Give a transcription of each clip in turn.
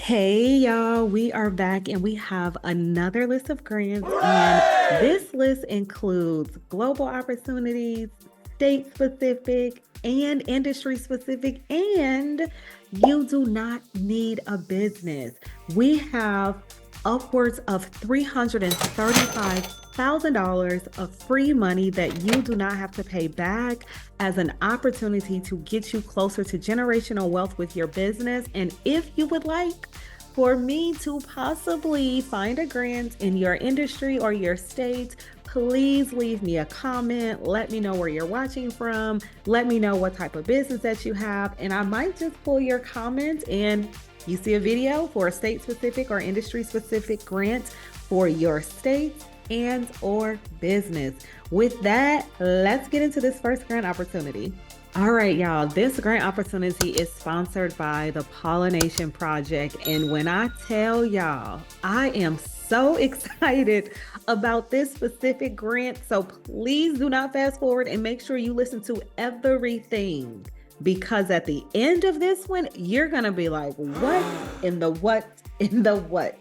Hey y'all, we are back and we have another list of grants. And this list includes global opportunities, state specific, and industry specific. And you do not need a business. We have upwards of $335,000 of free money that you do not have to pay back as an opportunity to get you closer to generational wealth with your business. And if you would like for me to possibly find a grant in your industry or your state, please leave me a comment. Let me know where you're watching from. Let me know what type of business that you have. And I might just pull your comment and you see a video for a state specific or industry specific grant for your state and or business. With that, let's get into this first grant opportunity. All right, y'all, this grant opportunity is sponsored by the Pollination Project. And when I tell y'all, I am so excited about this specific grant. So please do not fast forward and make sure you listen to everything, because at the end of this one, you're going to be like, what in the what in the what?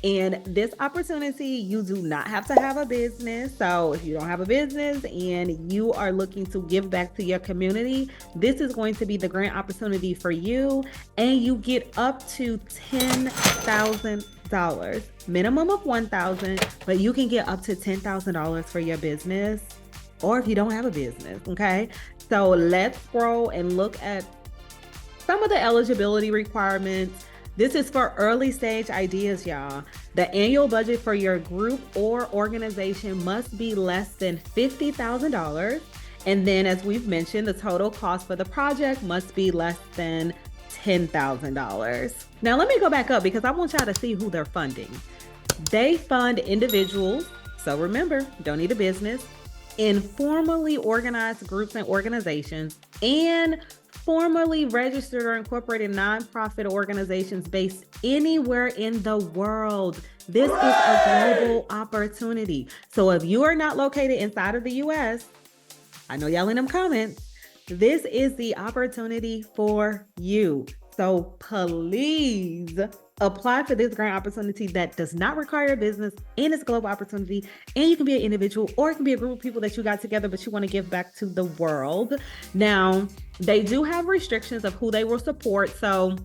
And this opportunity, you do not have to have a business. So if you don't have a business and you are looking to give back to your community, this is going to be the grant opportunity for you. And you get up to $10,000, minimum of $1,000, but you can get up to $10,000 for your business, or if you don't have a business. Okay. So let's scroll and look at some of the eligibility requirements. This is for early stage ideas, y'all. The annual budget for your group or organization must be less than $50,000. And then, as we've mentioned, the total cost for the project must be less than $10,000. Now, let me go back up because I want y'all to see who they're funding. They fund individuals. So remember, don't need a business, informally organized groups and organizations, and formally registered or incorporated nonprofit organizations based anywhere in the world. This is a global opportunity. So if you are not located inside of the US, I know y'all in them comments, this is the opportunity for you. So please apply for this grant opportunity that does not require a business, and it's a global opportunity. And you can be an individual, or it can be a group of people that you got together, but you want to give back to the world. Now, they do have restrictions of who they will support. So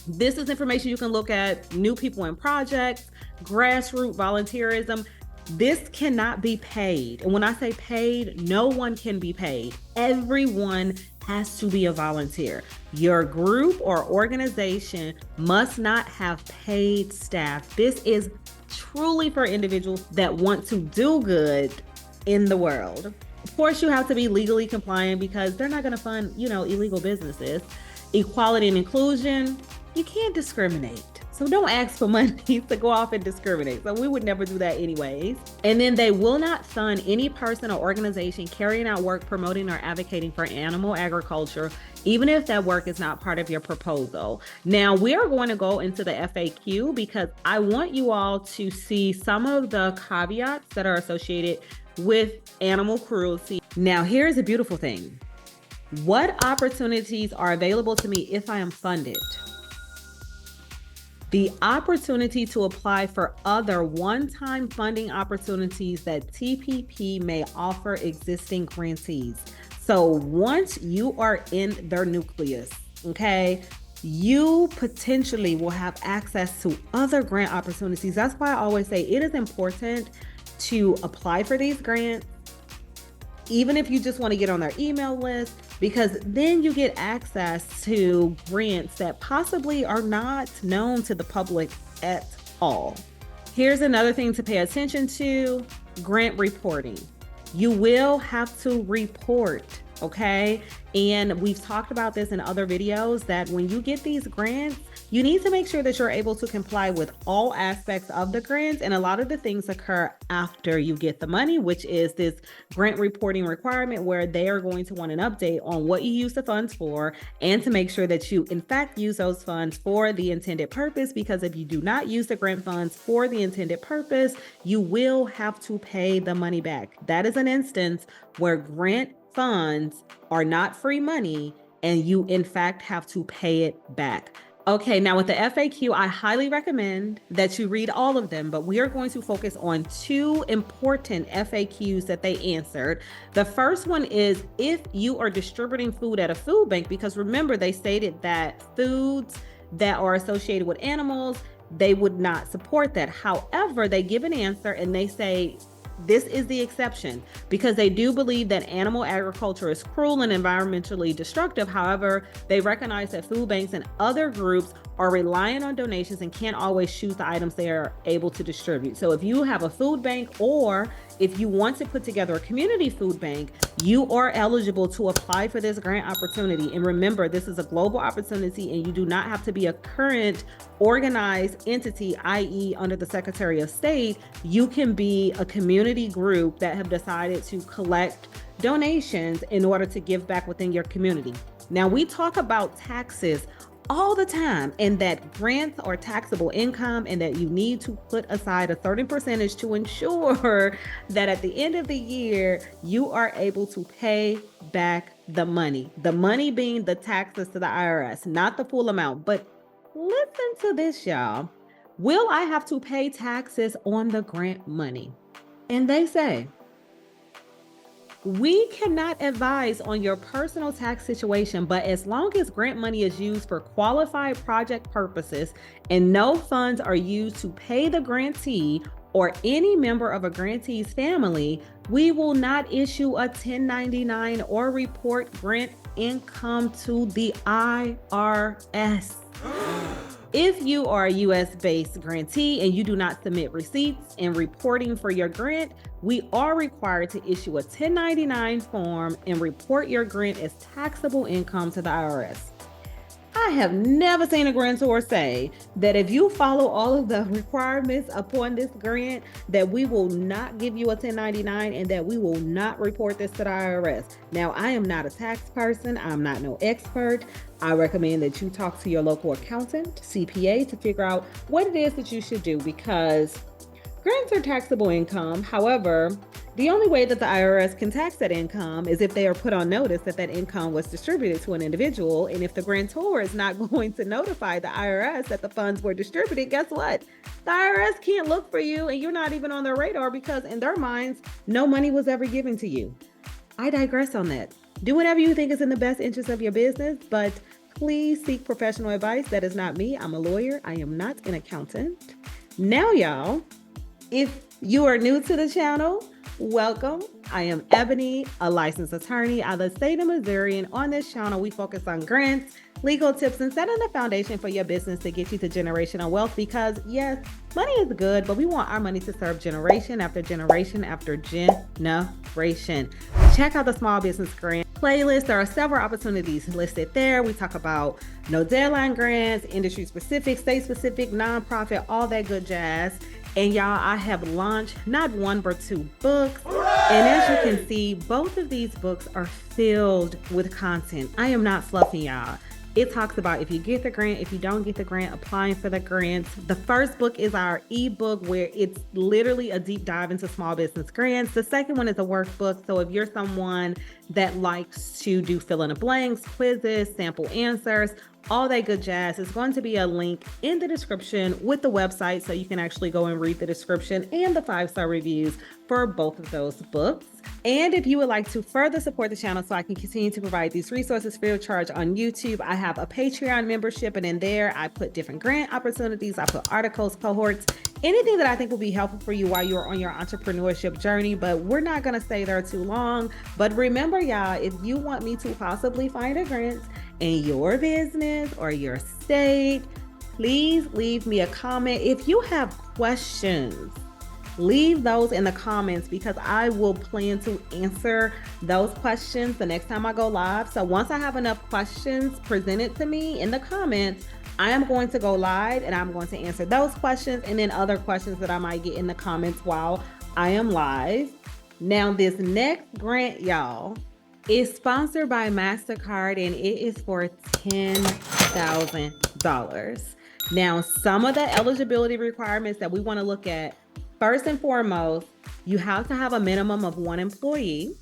this is information you can look at: new people in projects, grassroots volunteerism. This cannot be paid. And when I say paid, no one can be paid. Everyone has to be a volunteer. Your group or organization must not have paid staff. This is truly for individuals that want to do good in the world. Of course, you have to be legally compliant because they're not going to fund, illegal businesses. Equality and inclusion, you can't discriminate. So don't ask for money to go off and discriminate. So we would never do that anyways. And then they will not fund any person or organization carrying out work promoting or advocating for animal agriculture, even if that work is not part of your proposal. Now, we are going to go into the FAQ because I want you all to see some of the caveats that are associated with animal cruelty. Now, here's a beautiful thing. What opportunities are available to me if I am funded? The opportunity to apply for other one-time funding opportunities that TPP may offer existing grantees. So once you are in their nucleus, okay, you potentially will have access to other grant opportunities. That's why I always say it is important to apply for these grants, even if you just want to get on their email list, because then you get access to grants that possibly are not known to the public at all. Here's another thing to pay attention to: grant reporting. You will have to report, okay? And we've talked about this in other videos that when you get these grants, you need to make sure that you're able to comply with all aspects of the grants. And a lot of the things occur after you get the money, which is this grant reporting requirement where they are going to want an update on what you use the funds for and to make sure that you in fact use those funds for the intended purpose. Because if you do not use the grant funds for the intended purpose, you will have to pay the money back. That is an instance where grant funds are not free money and you in fact have to pay it back. Okay, now with the FAQ, I highly recommend that you read all of them, but we are going to focus on two important FAQs that they answered. The first one is if you are distributing food at a food bank, because remember, they stated that foods that are associated with animals, they would not support that. However, they give an answer and they say, this is the exception because they do believe that animal agriculture is cruel and environmentally destructive. However, they recognize that food banks and other groups are reliant on donations and can't always choose the items they are able to distribute. So if you have a food bank or if you want to put together a community food bank, you are eligible to apply for this grant opportunity. And remember, this is a global opportunity and you do not have to be a current organized entity, i.e. under the Secretary of State. You can be a community group that have decided to collect donations in order to give back within your community. Now, we talk about taxes all the time and that grants are taxable income and that you need to put aside a certain percentage to ensure that at the end of the year, you are able to pay back the money being the taxes to the IRS, not the full amount. But listen to this, y'all. Will I have to pay taxes on the grant money? And they say, we cannot advise on your personal tax situation, but as long as grant money is used for qualified project purposes and no funds are used to pay the grantee or any member of a grantee's family, we will not issue a 1099 or report grant income to the IRS. If you are a US-based grantee and you do not submit receipts and reporting for your grant, we are required to issue a 1099 form and report your grant as taxable income to the IRS. I have never seen a grantor say that if you follow all of the requirements upon this grant, that we will not give you a 1099 and that we will not report this to the IRS. Now, I am not a tax person. I'm not no expert. I recommend that you talk to your local accountant, CPA, to figure out what it is that you should do because grants are taxable income. However, the only way that the IRS can tax that income is if they are put on notice that that income was distributed to an individual. And if the grantor is not going to notify the IRS that the funds were distributed, guess what? The IRS can't look for you and you're not even on their radar because in their minds, no money was ever given to you. I digress on that. Do whatever you think is in the best interest of your business, but please seek professional advice. That is not me. I'm a lawyer. I am not an accountant. Now, y'all, if you are new to the channel, welcome. I am Ebony, a licensed attorney out of the state of Missouri, and on this channel, we focus on grants, legal tips, and setting the foundation for your business to get you to generational wealth because, yes, money is good, but we want our money to serve generation after generation after generation. Check out the small business grant playlist. There are several opportunities listed there. We talk about no deadline grants, industry specific, state specific, nonprofit, all that good jazz. And y'all, I have launched not one, but two books. And as you can see, both of these books are filled with content. I am not fluffing y'all. It talks about if you get the grant, if you don't get the grant, applying for the grants. The first book is our ebook where it's literally a deep dive into small business grants. The second one is a workbook. So if you're someone that likes to do fill in the blanks, quizzes, sample answers, all that good jazz, is going to be a link in the description with the website so you can actually go and read the description and the 5-star reviews for both of those books. And if you would like to further support the channel so I can continue to provide these resources free of charge on YouTube, I have a Patreon membership, and in there I put different grant opportunities, I put articles, cohorts, anything that I think will be helpful for you while you're on your entrepreneurship journey. But we're not going to stay there too long. But remember, y'all, if you want me to possibly find a grant in your business or your state, please leave me a comment. If you have questions, leave those in the comments because I will plan to answer those questions the next time I go live. So once I have enough questions presented to me in the comments, I am going to go live and I'm going to answer those questions and then other questions that I might get in the comments while I am live. Now, this next grant, y'all, is sponsored by MasterCard and it is for $10,000. Now, some of the eligibility requirements that we want to look at, first and foremost, you have to have a minimum of one employee.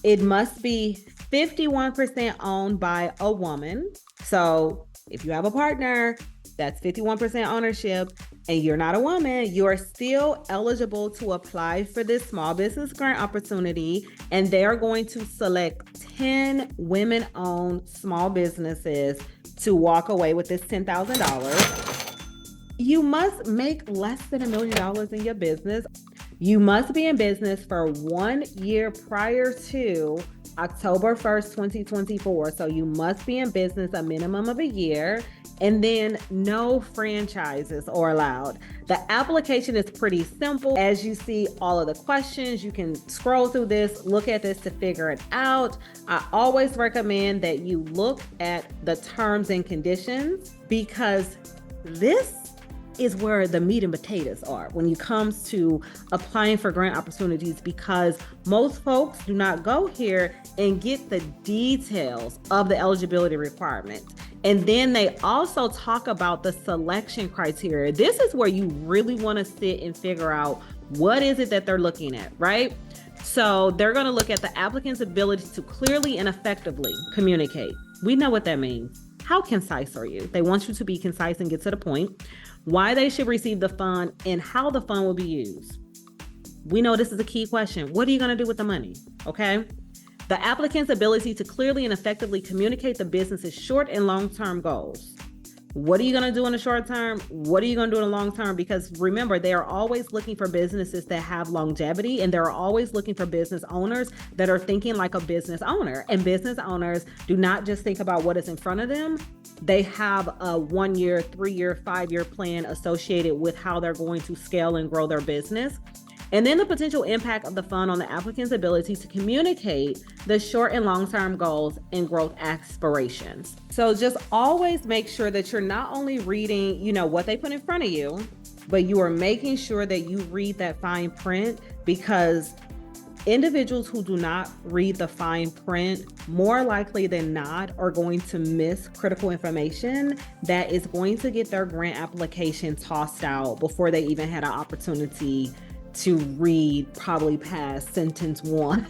It must be 51% owned by a woman. So If you have a partner, that's 51% ownership, and you're not a woman, you're still eligible to apply for this small business grant opportunity. And they are going to select 10 women-owned small businesses to walk away with this $10,000. You must make less than $1 million in your business. You must be in business for 1 year prior to October 1st, 2024. So you must be in business a minimum of a year, and then no franchises are allowed. The application is pretty simple. As you see all of the questions, you can scroll through this, look at this to figure it out. I always recommend that you look at the terms and conditions, because this is where the meat and potatoes are when it comes to applying for grant opportunities, because most folks do not go here and get the details of the eligibility requirements. And then they also talk about the selection criteria. This is where you really want to sit and figure out what is it that they're looking at, right? So they're going to look at the applicant's ability to clearly and effectively communicate. We know what that means. How concise are you? They want you to be concise and get to the point. Why they should receive the fund and how the fund will be used. We know this is a key question. What are you going to do with the money? Okay. The applicant's ability to clearly and effectively communicate the business's short and long-term goals. What are you going to do in the short term? What are you going to do in the long term? Because remember, they are always looking for businesses that have longevity, and they're always looking for business owners that are thinking like a business owner. And business owners do not just think about what is in front of them. They have a 1 year, 3 year, 5 year plan associated with how they're going to scale and grow their business. And then the potential impact of the fund on the applicant's ability to communicate the short and long-term goals and growth aspirations. So just always make sure that you're not only reading, what they put in front of you, but you are making sure that you read that fine print, because individuals who do not read the fine print, more likely than not, are going to miss critical information that is going to get their grant application tossed out before they even had an opportunity to read probably past sentence 1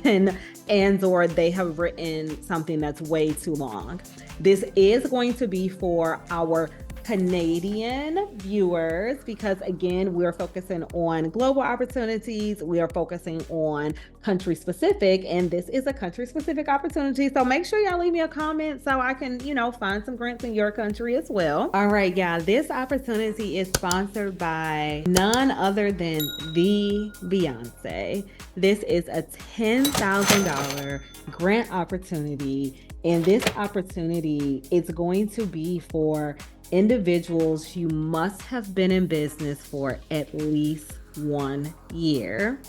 and or they have written something that's way too long. This is going to be for our Canadian viewers, because again, we're focusing on global opportunities. We are focusing on country specific, and this is a country specific opportunity. So make sure y'all leave me a comment so I can, find some grants in your country as well. All right, y'all, this opportunity is sponsored by none other than the Beyonce. This is a $10,000 grant opportunity, and this opportunity is going to be for individuals who must have been in business for at least 1 year.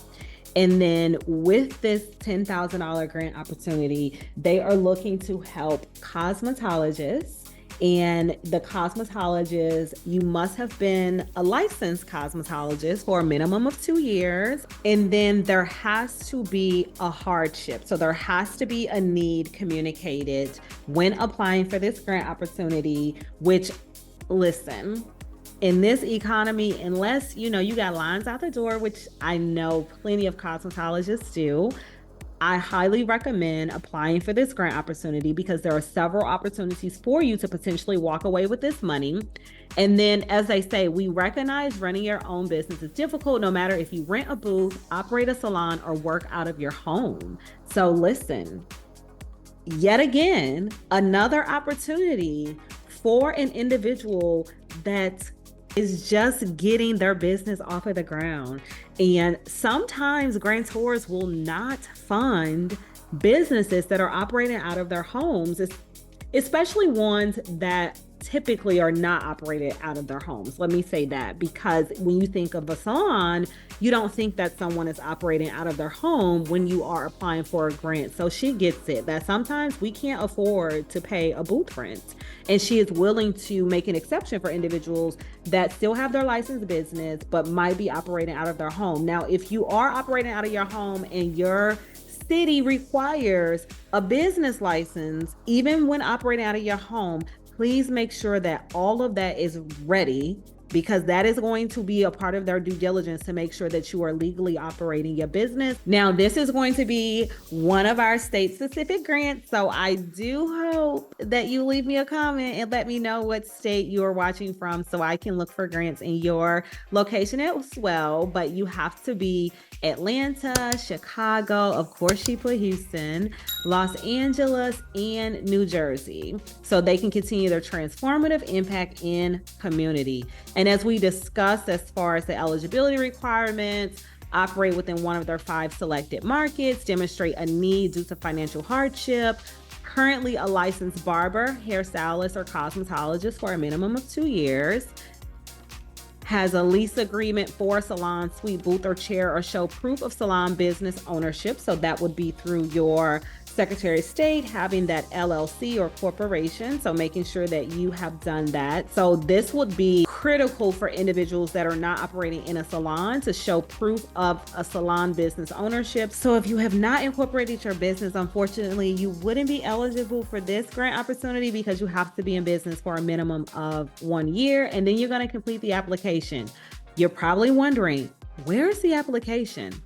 And then with this $10,000 grant opportunity, they are looking to help cosmetologists. And the cosmetologists, you must have been a licensed cosmetologist for a minimum of 2 years. And then there has to be a hardship. So there has to be a need communicated when applying for this grant opportunity, which, listen, in this economy, unless, you got lines out the door, which I know plenty of cosmetologists do, I highly recommend applying for this grant opportunity, because there are several opportunities for you to potentially walk away with this money. And then, as they say, we recognize running your own business is difficult, no matter if you rent a booth, operate a salon, or work out of your home. So listen, yet again, another opportunity for an individual that is just getting their business off of the ground. And sometimes grantors will not fund businesses that are operating out of their homes, especially ones that typically are not operated out of their homes. Let me say that, because when you think of a salon, you don't think that someone is operating out of their home when you are applying for a grant. So she gets it that sometimes we can't afford to pay a booth rent, and she is willing to make an exception for individuals that still have their licensed business but might be operating out of their home. Now, if you are operating out of your home and your city requires a business license, even when operating out of your home, please make sure that all of that is ready because that is going to be a part of their due diligence to make sure that you are legally operating your business. Now, this is going to be one of our state-specific grants, so I do hope that you leave me a comment and let me know what state you are watching from so I can look for grants in your location as well. But you have to be Atlanta, Chicago, of course she put Houston, Los Angeles, and New Jersey, so they can continue their transformative impact in community. And as we discussed, as far as the eligibility requirements, operate within one of their 5 selected markets, demonstrate a need due to financial hardship, currently a licensed barber, hairstylist, or cosmetologist for a minimum of 2 years, has a lease agreement for a salon, suite, booth, or chair, or show proof of salon business ownership. So that would be through your Secretary of State, having that LLC or corporation. So making sure that you have done that. So this would be critical for individuals that are not operating in a salon to show proof of a salon business ownership. So if you have not incorporated your business, unfortunately, you wouldn't be eligible for this grant opportunity because you have to be in business for a minimum of 1 year, and then you're going to complete the application. You're probably wondering, where's the application?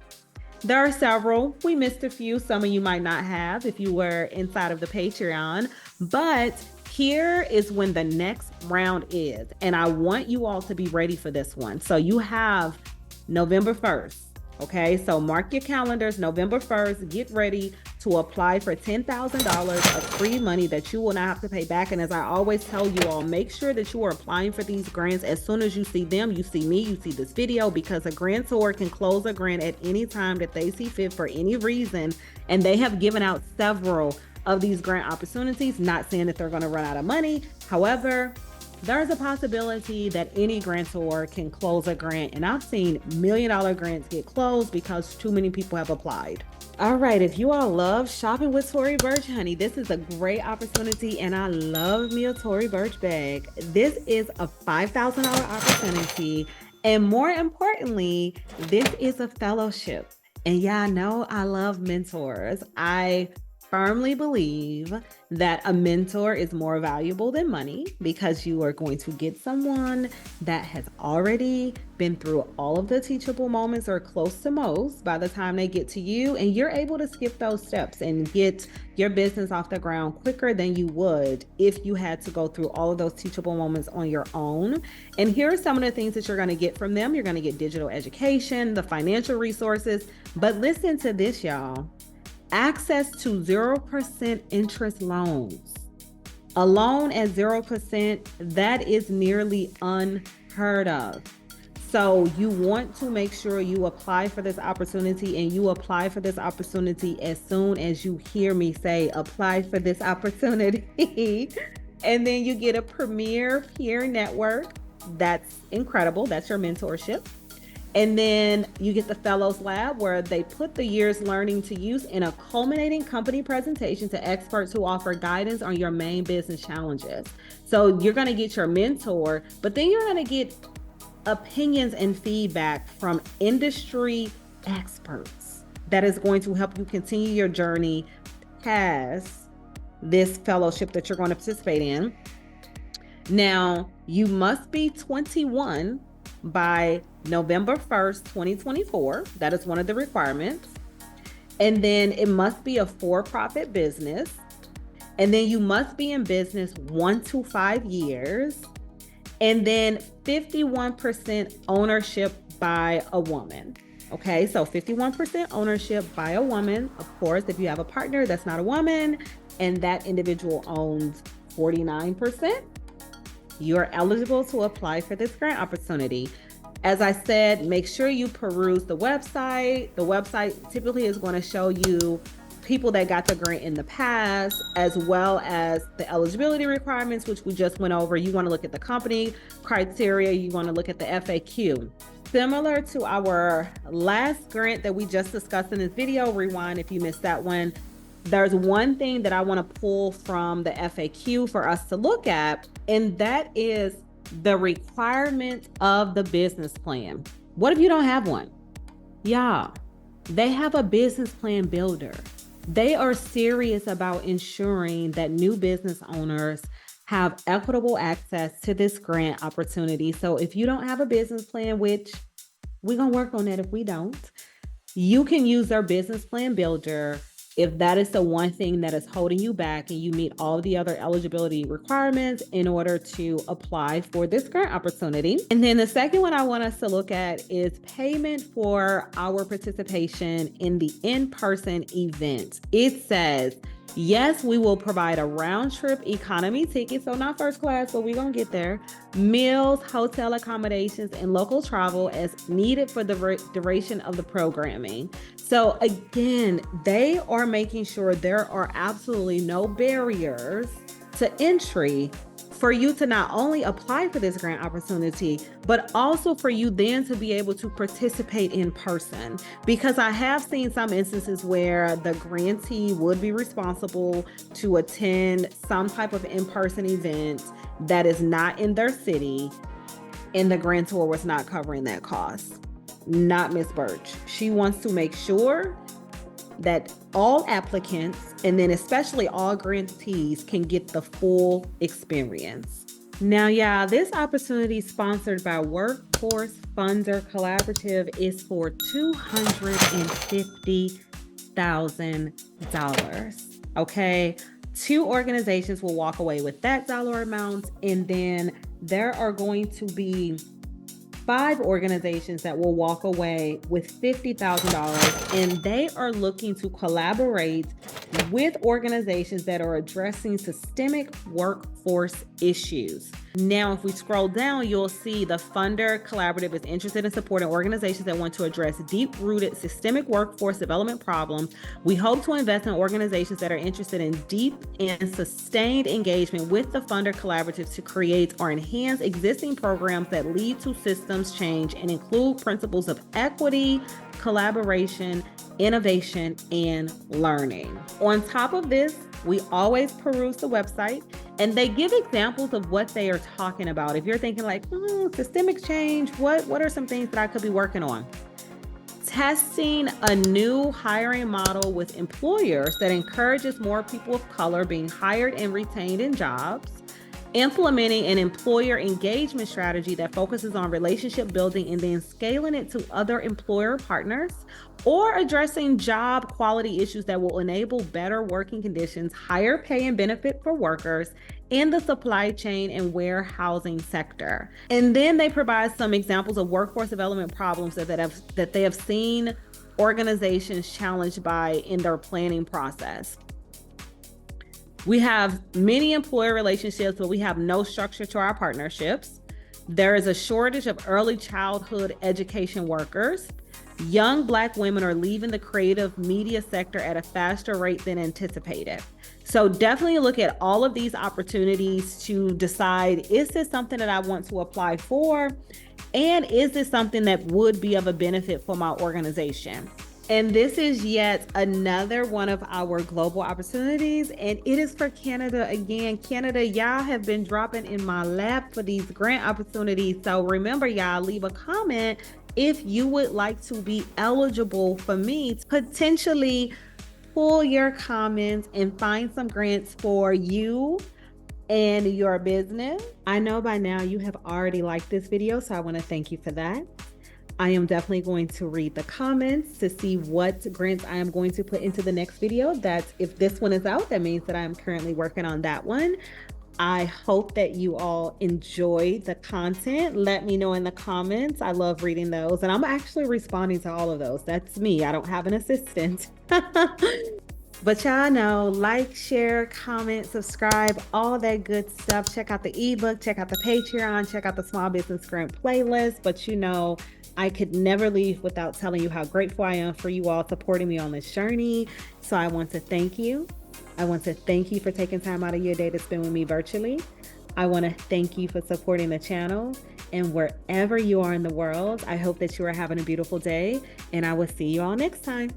There are several. We missed a few. Some of you might not have if you were inside of the Patreon, but here is when the next round is. And I want you all to be ready for this one. So you have November 1st. Okay, so mark your calendars, November 1st, get ready to apply for $10,000 of free money that you will not have to pay back. And as I always tell you all, make sure that you are applying for these grants as soon as you see them. You see me, you see this video, because a grantor can close a grant at any time that they see fit for any reason. And they have given out several of these grant opportunities, not saying that they're going to run out of money. However, there's a possibility that any grantor can close a grant, and I've seen $1 million grants get closed because too many people have applied. All right, if you all love shopping with Tory Burch, honey, this is a great opportunity, and I love me a Tory Burch bag. This is a $5,000 opportunity, and more importantly, this is a fellowship. And yeah, I know I love mentors. I firmly believe that a mentor is more valuable than money, because you are going to get someone that has already been through all of the teachable moments, or close to most, by the time they get to you, and you're able to skip those steps and get your business off the ground quicker than you would if you had to go through all of those teachable moments on your own. And here are some of the things that you're going to get from them. You're going to get digital education, the financial resources, but listen to this, y'all. Access to 0% interest loans. A loan at 0%, that is nearly unheard of. So you want to make sure you apply for this opportunity, and you apply for this opportunity as soon as you hear me say apply for this opportunity. And then you get a premier peer network. That's incredible. That's your mentorship. And then you get the Fellows Lab, where they put the year's learning to use in a culminating company presentation to experts who offer guidance on your main business challenges. So you're going to get your mentor, but then you're going to get opinions and feedback from industry experts that is going to help you continue your journey past this fellowship that you're going to participate in. Now, you must be 21 by November 1st, 2024. That is one of the requirements. And then it must be a for-profit business. And then you must be in business 1 to 5 years. And then 51% ownership by a woman. Okay, so 51% ownership by a woman. Of course, if you have a partner that's not a woman and that individual owns 49%, you're eligible to apply for this grant opportunity. As I said, make sure you peruse the website. The website typically is going to show you people that got the grant in the past, as well as the eligibility requirements, which we just went over. You want to look at the company criteria. You want to look at the FAQ. Similar to our last grant that we just discussed in this video, rewind if you missed that one. There's one thing that I want to pull from the FAQ for us to look at, and that is the requirement of the business plan. What if you don't have one? Yeah, they have a business plan builder. They are serious about ensuring that new business owners have equitable access to this grant opportunity. So if you don't have a business plan, which we're going to work on that if we don't, you can use their business plan builder if that is the one thing that is holding you back and you meet all the other eligibility requirements in order to apply for this grant opportunity. And then the second one I want us to look at is payment for our participation in the in-person event. It says, yes, we will provide a round-trip economy ticket, so not first class, but we're going to get there, meals, hotel accommodations, and local travel as needed for the duration of the programming. So again, they are making sure there are absolutely no barriers to entry for you to not only apply for this grant opportunity, but also for you then to be able to participate in person. Because I have seen some instances where the grantee would be responsible to attend some type of in-person event that is not in their city, and the grantor was not covering that cost. Not Ms. Birch. She wants to make sure that all applicants, and then especially all grantees, can get the full experience. Now, yeah, this opportunity sponsored by Workforce Funder Collaborative is for $250,000. Okay. 2 organizations will walk away with that dollar amount, and then there are going to be 5 organizations that will walk away with $50,000, and they are looking to collaborate with organizations that are addressing systemic workforce issues. Now, if we scroll down, you'll see the Funder Collaborative is interested in supporting organizations that want to address deep-rooted systemic workforce development problems. We hope to invest in organizations that are interested in deep and sustained engagement with the Funder Collaborative to create or enhance existing programs that lead to systems change and include principles of equity, collaboration, innovation, and learning. On top of this, we always peruse the website, and they give examples of what they are talking about. If you're thinking like, systemic change, what are some things that I could be working on? Testing a new hiring model with employers that encourages more people of color being hired and retained in jobs. Implementing an employer engagement strategy that focuses on relationship building and then scaling it to other employer partners, or addressing job quality issues that will enable better working conditions, higher pay and benefit for workers in the supply chain and warehousing sector. And then they provide some examples of workforce development problems that they have seen organizations challenged by in their planning process. We have many employer relationships, but we have no structure to our partnerships. There is a shortage of early childhood education workers. Young Black women are leaving the creative media sector at a faster rate than anticipated. So definitely look at all of these opportunities to decide, is this something that I want to apply for? And is this something that would be of a benefit for my organization? And this is yet another one of our global opportunities, and it is for Canada. Again, Canada, y'all have been dropping in my lap for these grant opportunities. So remember, y'all, leave a comment if you would like to be eligible for me to potentially pull your comments and find some grants for you and your business. I know by now you have already liked this video, so I want to thank you for that. I am definitely going to read the comments to see what grants I am going to put into the next video. That's if this one is out, that means that I am currently working on that one. I hope that you all enjoy the content. Let me know in the comments. I love reading those, and I'm actually responding to all of those. That's me. I don't have an assistant. But y'all know, like, share, comment, subscribe, all that good stuff. Check out the ebook, check out the Patreon, check out the Small Business Grant playlist. But you know, I could never leave without telling you how grateful I am for you all supporting me on this journey. So I want to thank you. I want to thank you for taking time out of your day to spend with me virtually. I want to thank you for supporting the channel. And wherever you are in the world, I hope that you are having a beautiful day, and I will see you all next time.